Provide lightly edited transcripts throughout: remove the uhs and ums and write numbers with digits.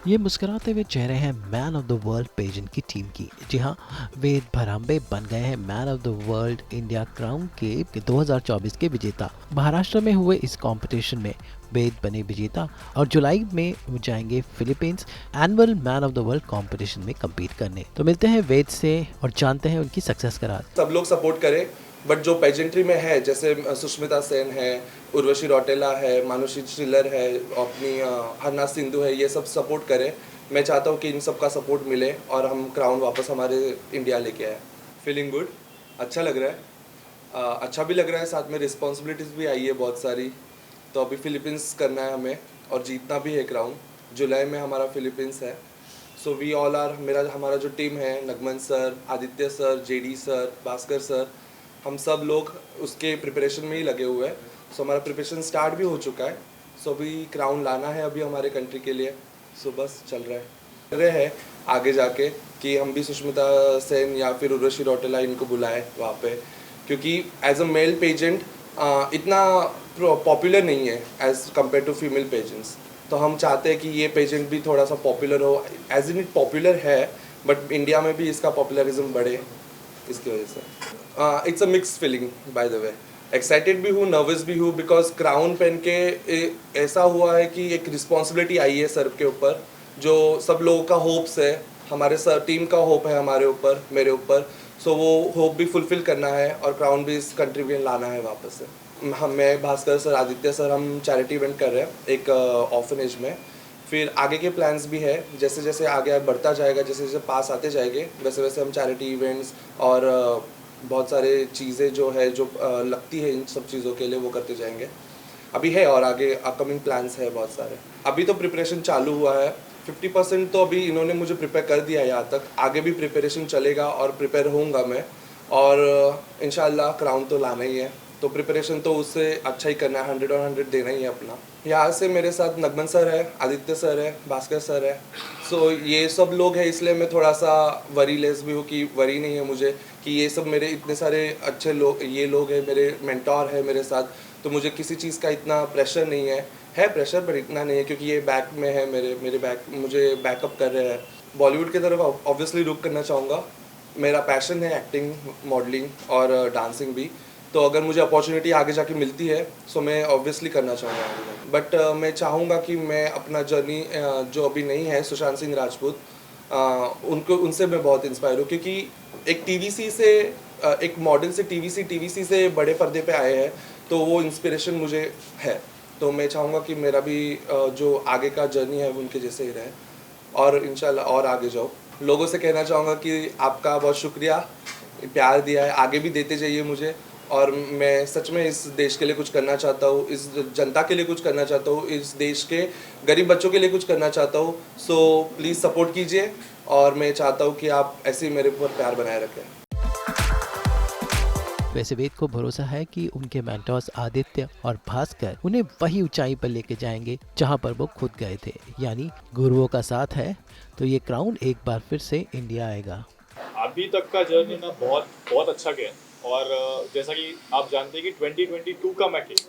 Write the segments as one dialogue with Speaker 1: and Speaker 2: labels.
Speaker 1: ये मुस्कुराते हुए चेहरे हैं man of the world pageant की टीम की। जी हाँ, वेद भराम्बे बन गए हैं man of the world India crown के 2024 के विजेता। महाराष्ट्र में हुए इस कंपटीशन में वेद बने विजेता और जुलाई में वो जाएंगे Philippines annual man of the world competition में compete करने। तो मिलते हैं वेद से और जानते हैं उनकी सक्सेस का राज।
Speaker 2: सब लोग सपोर्ट करें, बट जो पेजेंट्री में है जैसे सुष्मिता सेन है, उर्वशी रौटेला है, मानुषी चिल्लर है, अपनी हरना सिंधु है, ये सब सपोर्ट करें। मैं चाहता हूँ कि इन सब का सपोर्ट मिले और हम क्राउन वापस हमारे इंडिया लेके आए। फीलिंग गुड, अच्छा लग रहा है। अच्छा भी लग रहा है, साथ में रिस्पॉन्सिबिलिटीज़ भी आई है बहुत सारी। तो अभी फिलीपींस करना है हमें और जीतना भी है क्राउन। जुलाई में हमारा फिलीपींस है। सो वी ऑल आर, हमारा जो टीम है, Nagman sir, Aditya sir, JD sir, Bhaskar sir, हम सब लोग उसके प्रिपरेशन में ही लगे हुए हैं। सो हमारा प्रिपरेशन स्टार्ट भी हो चुका है। सो अभी क्राउन लाना है अभी हमारे कंट्री के लिए। सो बस चल रहा है आगे जाके कि हम भी सुष्मिता सेन या फिर उर्वशी रौटेला इनको बुलाएं वहाँ पे, क्योंकि एज अ मेल पेजेंट इतना पॉपुलर नहीं है as compare to female pageants. तो हम चाहते हैं कि ये पेजेंट भी थोड़ा सा पॉपुलर हो, एज इन इट पॉपुलर है, बट इंडिया में भी इसका पॉपुलरिज्म बढ़े, इसकी वजह से। It's a mix feeling by the way. Excited भी हूँ, नर्वस भी हूँ, बिकॉज क्राउन पहन के ऐसा हुआ है कि एक रिस्पॉन्सिबिलिटी आई है सर के ऊपर, जो सब लोगों का होप्स है, हमारे सर टीम का होप है हमारे ऊपर, मेरे ऊपर। सो वो होप भी फुलफिल करना है और क्राउन भी इस कंट्री में लाना है वापस से। मैं, भास्कर सर, आदित्य सर, हम चैरिटी इवेंट कर रहे हैं एक ऑर्फनेज में। फिर आगे के प्लान्स भी है, जैसे जैसे आगे बढ़ता जाएगा, जैसे जैसे पास आते जाएंगे, वैसे वैसे हम चैरिटी इवेंट्स और बहुत सारे चीज़ें जो है जो लगती है इन सब चीज़ों के लिए, वो करते जाएंगे। अभी है और आगे अपकमिंग प्लान्स है बहुत सारे। अभी तो प्रिपरेशन चालू हुआ है, 50% तो अभी इन्होंने मुझे प्रिपेयर कर दिया है यहाँ तक। आगे भी प्रिपरेशन चलेगा और प्रिपेयर होऊंगा मैं, और इंशाल्लाह क्राउन तो लाना ही है। तो प्रिपरेशन तो उससे अच्छा ही करना है, 100 और 100 देना ही है अपना। यहाँ से मेरे साथ नगमन सर है, आदित्य सर है, भास्कर सर है। सो ये सब लोग हैं, इसलिए मैं थोड़ा सा वरी लेस भी हूँ कि वरी नहीं है मुझे कि ये सब मेरे इतने सारे अच्छे लोग, ये लोग हैं, मेरे मेंटोर है मेरे साथ। तो मुझे किसी चीज़ का इतना प्रेशर नहीं है प्रेशर, पर इतना नहीं है, क्योंकि ये बैक में है, मेरे बैक, मुझे बैकअप कर रहे हैं। बॉलीवुड की तरफ ऑब्वियसली रुक करना चाहूँगा। मेरा पैशन है एक्टिंग, मॉडलिंग और डांसिंग भी। तो अगर मुझे अपॉर्चुनिटी आगे जाके मिलती है, सो मैं ऑब्वियसली करना चाहूँगा आगे। बट मैं चाहूँगा कि मैं अपना जर्नी, जो अभी नहीं है, सुशांत सिंह राजपूत, उनको, उनसे मैं बहुत इंस्पायर हूँ, क्योंकि एक टीवीसी से, एक मॉडल से टीवीसी से बड़े पर्दे पे आए हैं। तो वो इंस्पिरेशन मुझे है। तो मैं चाहूँगा कि मेरा भी जो आगे का जर्नी है वो उनके जैसे ही रहे, और इंशाल्लाह और आगे जाओ। लोगों से कहना चाहूँगा कि आपका बहुत शुक्रिया, प्यार दिया है, आगे भी देते जाइए मुझे। और मैं सच में इस देश के लिए कुछ करना चाहता हूँ, इस जनता के लिए कुछ करना चाहता हूँ, इस देश के गरीब बच्चों के लिए कुछ करना चाहता हूँ। सो प्लीज़ सपोर्ट कीजिए, और मैं चाहता हूँ कि आप ऐसे ही मेरे ऊपर प्यार बनाए रखें।
Speaker 1: वैसे वेद को भरोसा है कि उनके मेंटर्स आदित्य और भास्कर उन्हें वही ऊंचाई पर लेके जाएंगे जहां पर वो खुद गए थे, यानी गुरुओं का साथ है तो ये क्राउन एक बार फिर से इंडिया आएगा।
Speaker 3: अभी तक का जर्नी ना बहुत बहुत अच्छा गया है। और जैसा कि आप जानते हैं कि 2022 का मैं किंग,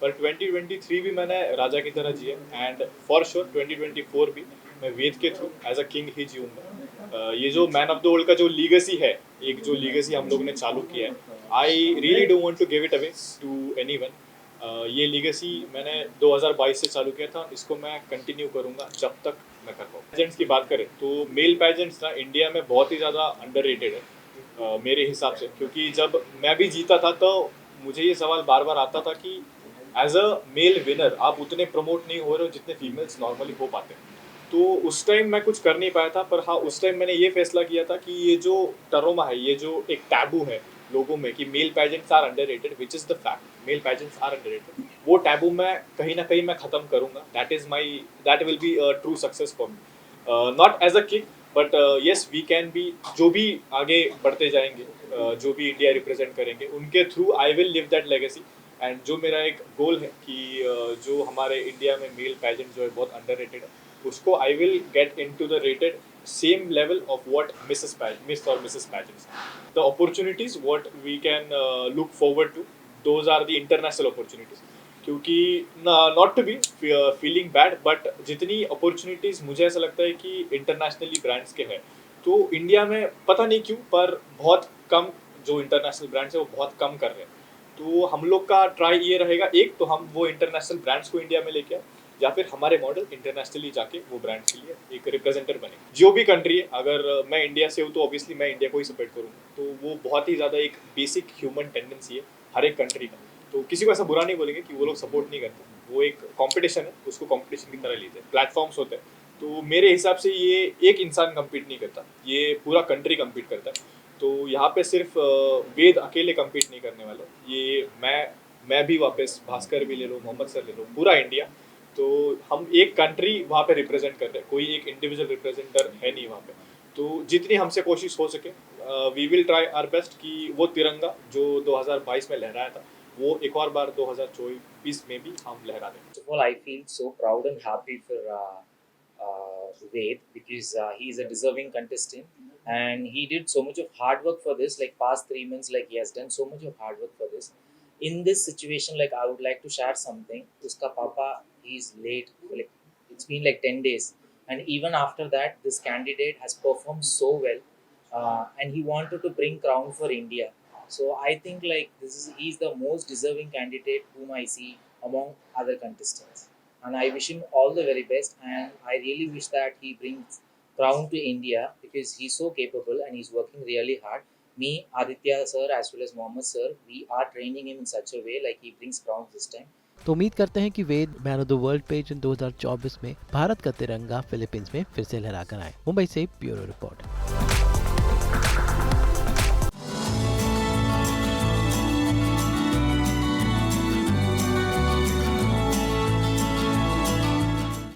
Speaker 3: पर 2023 भी मैंने राजा की तरह जिया, एंड फॉर श्योर 2024 भी मैं वेद के थ्रू एज अ किंग ही जीऊंगा। ये जो मैन ऑफ द वर्ल्ड का जो लीगेसी है, एक जो लीगेसी हम लोगों ने चालू किया है, I really don't want to give it away to anyone. ये लीगेसी मैंने 2022 से चालू किया था, इसको मैं कंटिन्यू करूंगा जब तक मैं कर पाऊँ। पेजेंट्स की बात करें तो मेल पेजेंट्स ना इंडिया में बहुत ही ज़्यादा अंडररेटेड है मेरे हिसाब से, क्योंकि जब मैं भी जीता था तो मुझे ये सवाल बार बार आता था कि एज अ मेल विनर आप उतने प्रमोट नहीं हो रहे हो जितने फीमेल्स नॉर्मली हो पाते हैं। तो उस टाइम मैं कुछ कर नहीं पाया था, पर हाँ उस टाइम मैंने ये फैसला किया था कि ये जो टरोमा है, ये जो एक टैबू है लोगों में कि male pageants are underrated, which is the fact, male pageants are underrated, वो टैबू मैं कहीं ना कहीं मैं खत्म करूंगा। That will be a true success for me, not as a king, but yes we can be. जो भी आगे बढ़ते जाएंगे, जो भी इंडिया रिप्रेजेंट करेंगे, उनके through I will live that legacy. And जो मेरा एक गोल है कि जो हमारे इंडिया में मेल पेजेंट जो है बहुत अंडररेटेड है, उसको I will get into the rated same level of what Miss or Mrs. Pageants. The opportunities what we can look forward to, those are the international opportunities. क्योंकि not to be feeling bad, but जितनी opportunities मुझे ऐसा लगता है कि internationally brands के हैं, तो इंडिया में पता नहीं क्यों पर बहुत कम जो इंटरनेशनल ब्रांड्स है वो बहुत कम कर रहे हैं। तो हम लोग का ट्राई ये रहेगा, एक तो हम वो इंटरनेशनल ब्रांड्स को इंडिया में लेके आए, या फिर हमारे मॉडल इंटरनेशनली जाके वो ब्रांड्स के लिए एक रिप्रेजेंटर बने। जो भी कंट्री है, अगर मैं इंडिया से हूँ तो ऑब्वियसली मैं इंडिया को ही सपोर्ट करूँगा। तो वो बहुत ही ज़्यादा एक बेसिक ह्यूमन टेंडेंसी है हर एक कंट्री का। तो किसी को ऐसा बुरा नहीं बोलेंगे कि वो लोग सपोर्ट नहीं करते। वो एक कंपटीशन है, उसको कंपटीशन की तरह लीजिए। प्लेटफॉर्म्स होते हैं, तो मेरे हिसाब से ये एक इंसान कम्पीट नहीं करता, ये पूरा कंट्री कम्पीट करता है। तो यहाँ पे सिर्फ वेद अकेले कम्पीट नहीं करने वाले, ये मैं भी वापस भास्कर भी ले लो, मोहम्मद सर ले लो, पूरा इंडिया। तो हम एक कंट्री वहाँ पे रिप्रेजेंट कर रहे हैं, कोई एक इंडिविजुअल रिप्रेजेंटर है नहीं वहाँ पे। तो जितनी हमसे कोशिश हो सके we will try our best कि वो तिरंगा जो 2022 में लहराया था वो एक और बार 2024 में भी हम लहरा दें।
Speaker 4: First of all, I feel so proud and happy for Ved because he is a deserving contestant and he did so much of hard work for this. Like past 3 months, like he has done so much of hard work for this. In this situation, like I would like to share something. Uska papa, he's late. Like it's been like 10 days, and even after that, this candidate has performed so well, and he wanted to bring crown for India. So I think like he's the most deserving candidate whom I see among other contestants, and I wish him all the very best. And I really wish that he brings crown to India because he's so capable and he's working really hard. Me, Aditya sir, as well as Mohammed sir, we are training him in such a way like he brings crown this time.
Speaker 1: तो उम्मीद करते हैं कि वेद man of the world pageant 2024 में भारत का तिरंगा Philippines में फिर से लहरा कर आए। मुंबई से ब्यूरो रिपोर्ट।